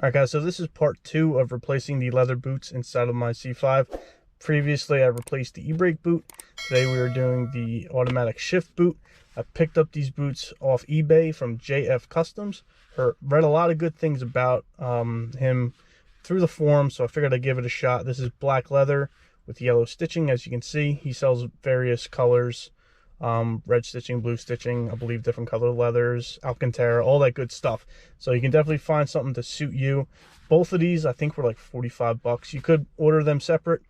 Alright guys, so this is part 2 of replacing the leather boots inside of my C5. Previously I replaced the e-brake boot. Today we are doing the automatic shift boot. I picked up these boots off eBay from JF Customs. Read a lot of good things about him through the forum, so I figured I'd give it a shot. This is black leather with yellow stitching. As you can see, he sells various colors. Red stitching, blue stitching, I believe different color leathers, Alcantara, all that good stuff. So you can definitely find something to suit you. Both of these I think were like 45 bucks. You could order them separate,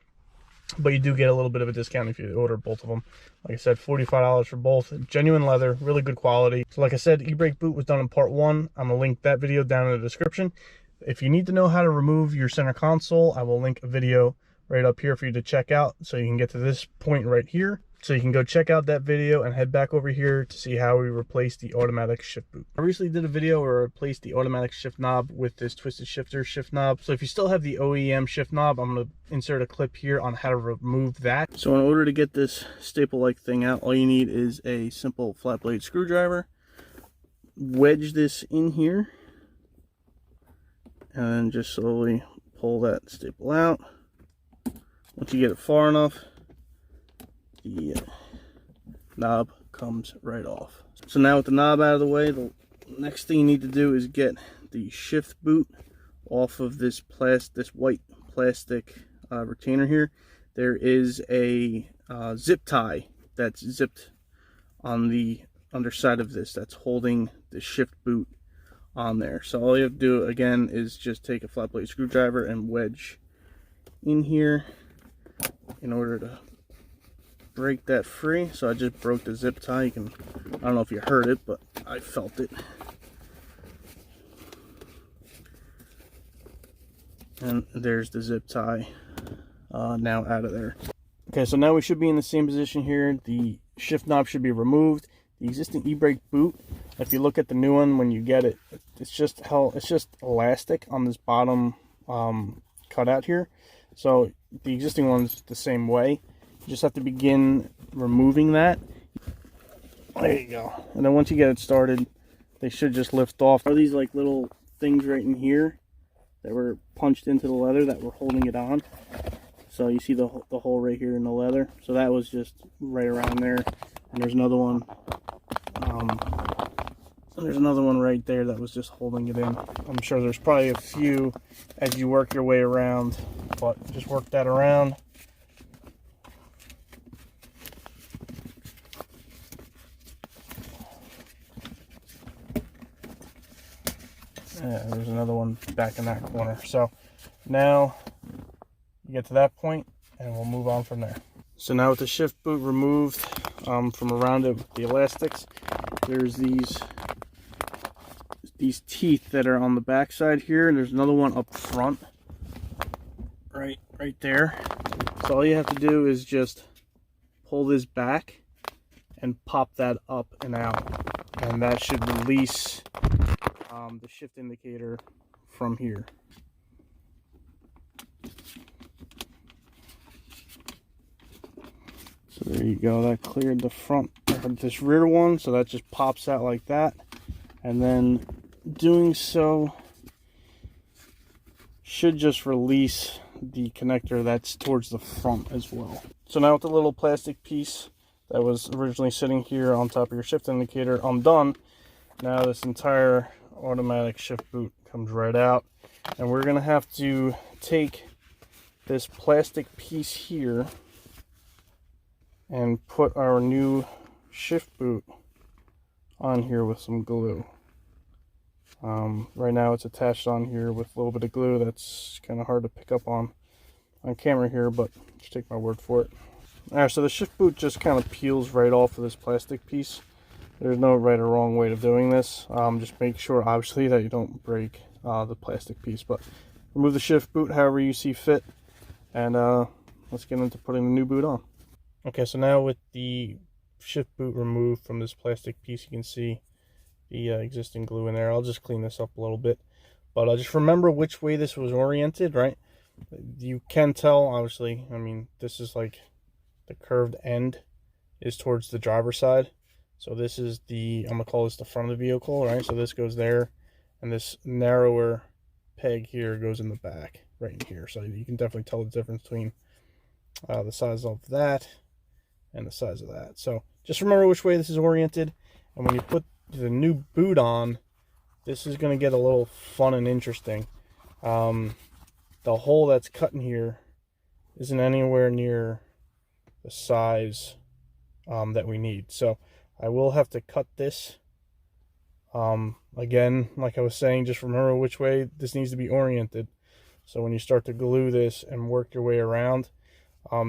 but you do get a little bit of a discount if you order both of them. Like I said, $45 for both. Genuine leather, really good quality. So like I said, e-brake boot was done in part 1. I'm gonna link that video down in the description. If you need to know how to remove your center console, I will link a video right up here for you to check out, so you can get to this point right here. So you can go check out that video and head back over here to see how we replace the automatic shift boot. I recently did a video where I replaced the automatic shift knob with this twisted shifter shift knob. So if you still have the OEM shift knob, I'm going to insert a clip here on how to remove that. So in order to get this staple-like thing out, all you need is a simple flat blade screwdriver. Wedge this in here and then just slowly pull that staple out. Once you get it far enough, the knob comes right off. So now with the knob out of the way, the next thing you need to do is get the shift boot off of this white plastic retainer here. There is a zip tie that's zipped on the underside of this that's holding the shift boot on there. So all you have to do again is just take a flat blade screwdriver and wedge in here in order to break that free. So I just broke the zip tie. I don't know if you heard it, but I felt it. And there's the zip tie now out of there. Okay, so now we should be in the same position here. The shift knob should be removed. The existing e-brake boot, if you look at the new one when you get it, it's just elastic on this bottom cutout here. So the existing one's the same way. You just have to begin removing that. There you go. And then once you get it started, they should just lift off. There are these like little things right in here that were punched into the leather that were holding it on. So you see the hole right here in the leather. So that was just right around there. And there's another one. There's another one right there that was just holding it in. I'm sure there's probably a few as you work your way around, but just work that around. Yeah, there's another one back in that corner. So now you get to that point and we'll move on from there. So now with the shift boot removed from around it with the elastics, there's these teeth that are on the back side here, and there's another one up front right there. So all you have to do is just pull this back and pop that up and out, and that should release the shift indicator from here. So there you go, that cleared the front of this rear one, so that just pops out like that. And then doing so should just release the connector that's towards the front as well. So now with the little plastic piece that was originally sitting here on top of your shift indicator undone, now this entire automatic shift boot comes right out. And we're going to have to take this plastic piece here and put our new shift boot on here with some glue. Right now it's attached on here with a little bit of glue. That's kind of hard to pick up on camera here, but just take my word for it. Alright, so the shift boot just kind of peels right off of this plastic piece. There's no right or wrong way of doing this. Just make sure obviously that you don't break the plastic piece, but remove the shift boot however you see fit, and let's get into putting the new boot on. Okay, so now with the shift boot removed from this plastic piece, you can see the existing glue in there. I'll just clean this up a little bit, but just remember which way this was oriented, right? You can tell, obviously, I mean, this is like the curved end is towards the driver's side. So this is the, I'm gonna call this the front of the vehicle, right? So this goes there, and this narrower peg here goes in the back, right in here. So you can definitely tell the difference between the size of that and the size of that. So just remember which way this is oriented. And when you put the new boot on, this is going to get a little fun and interesting. The hole that's cut in here isn't anywhere near the size that we need. So I will have to cut this. Again, like I was saying, just remember which way this needs to be oriented. So when you start to glue this and work your way around,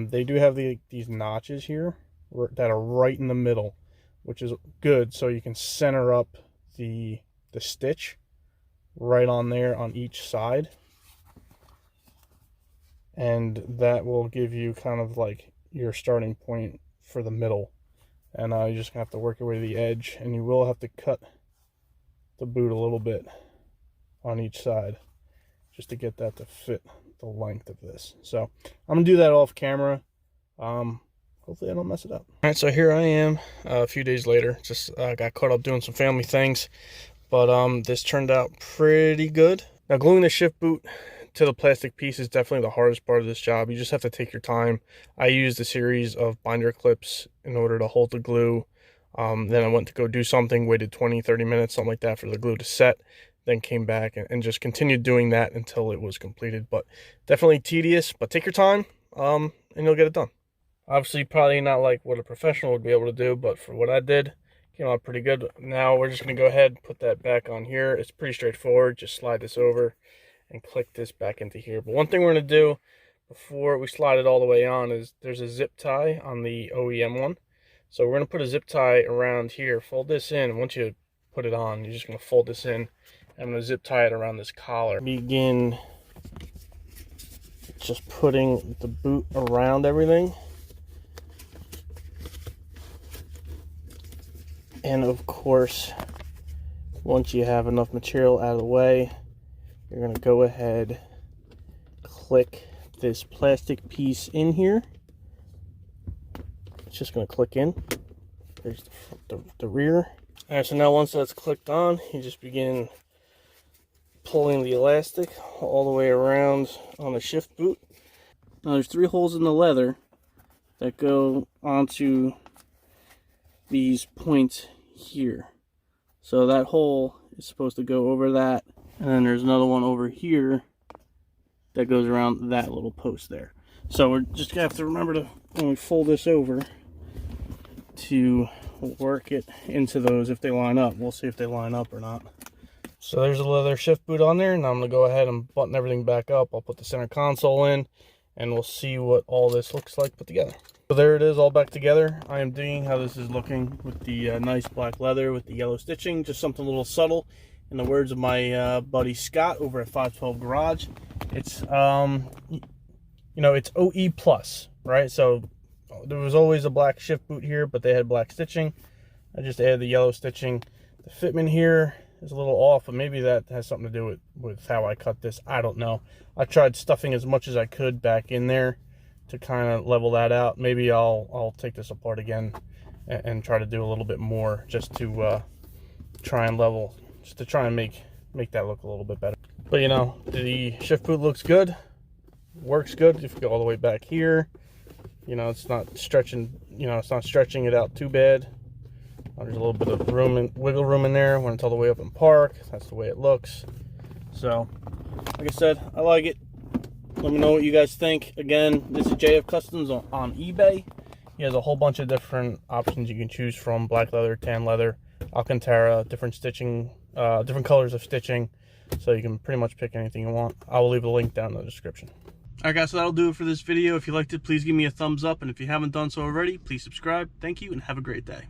they do have these notches here that are right in the middle, which is good. So you can center up the stitch right on there on each side. And that will give you kind of like your starting point for the middle. And you're just gonna have to work your way to the edge, and you will have to cut the boot a little bit on each side just to get that to fit the length of this. So I'm gonna do that off camera. Hopefully I don't mess it up. All right, so here I am a few days later. Just got caught up doing some family things, but this turned out pretty good. Now, gluing the shift boot to the plastic piece is definitely the hardest part of this job. You just have to take your time. I used a series of binder clips in order to hold the glue. Then I went to go do something, waited 20-30 minutes, something like that, for the glue to set, then came back and just continued doing that until it was completed. But definitely tedious, but take your time, and you'll get it done. Obviously probably not like what a professional would be able to do, but for what I did, came out pretty good. Now we're just going to go ahead and put that back on here. It's pretty straightforward. Just slide this over and click this back into here. But one thing we're going to do before we slide it all the way on is there's a zip tie on the OEM one. So we're going to put a zip tie around here, fold this in, and once you put it on, you're just going to fold this in. I'm going to zip tie it around this collar. Begin just putting the boot around everything. And of course, once you have enough material out of the way, you're going to go ahead, click this plastic piece in here. It's just going to click in. There's the rear. All right, so now once that's clicked on, you just begin pulling the elastic all the way around on the shift boot. Now there's 3 holes in the leather that go onto these points here. So that hole is supposed to go over that, and then there's another one over here that goes around that little post there. So we're just gonna have to remember to, when we fold this over, to work it into those if they line up. We'll see if they line up or not. So there's a leather shift boot on there, and I'm gonna go ahead and button everything back up. I'll put the center console in, and we'll see what all this looks like put together. So there it is, all back together. I am digging how this is looking with the nice black leather with the yellow stitching. Just something a little subtle. In the words of my buddy Scott over at 512 Garage, it's you know, it's OE plus, right? So there was always a black shift boot here, but they had black stitching. I just added the yellow stitching. The fitment here is a little off, but maybe that has something to do with how I cut this. I don't know. I tried stuffing as much as I could back in there to kind of level that out. Maybe I'll take this apart again and try to do a little bit more just to try and level, just to try and make that look a little bit better. But you know, the shift boot looks good, works good. If you go all the way back here, you know, it's not stretching, you know, it's not stretching it out too bad. There's a little bit of room and wiggle room in there when it's all the way up in park. That's the way it looks. So like I said, I like it. Let me know what you guys think. Again, this is JF Customs on eBay. He has a whole bunch of different options you can choose from: black leather, tan leather, Alcantara, different stitching, different colors of stitching. So you can pretty much pick anything you want. I will leave a link down in the description. All right, guys, so that'll do it for this video. If you liked it, please give me a thumbs up. And if you haven't done so already, please subscribe. Thank you, and have a great day.